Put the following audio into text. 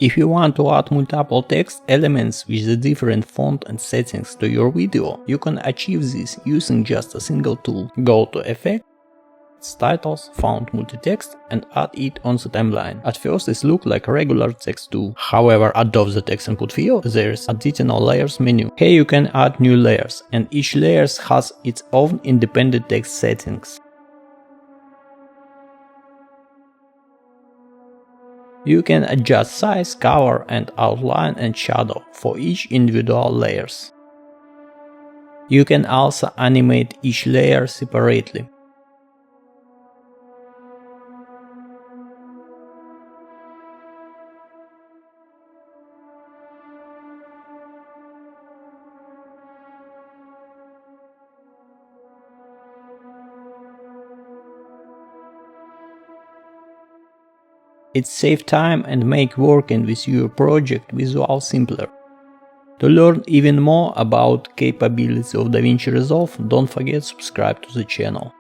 If you want to add multiple text elements with the different font and settings to your video, you can achieve this using just a single tool. Go to Effect, Titles, Font MultiText and add it on the timeline. At first it looks like a regular text too. However, above the text input field there is additional layers menu. Here you can add new layers, and each layer has its own independent text settings. You can adjust size, color and outline and shadow for each individual layers. You can also animate each layer separately. It saves time and makes working with your project visual simpler. To learn even more about capabilities of DaVinci Resolve, don't forget to subscribe to the channel.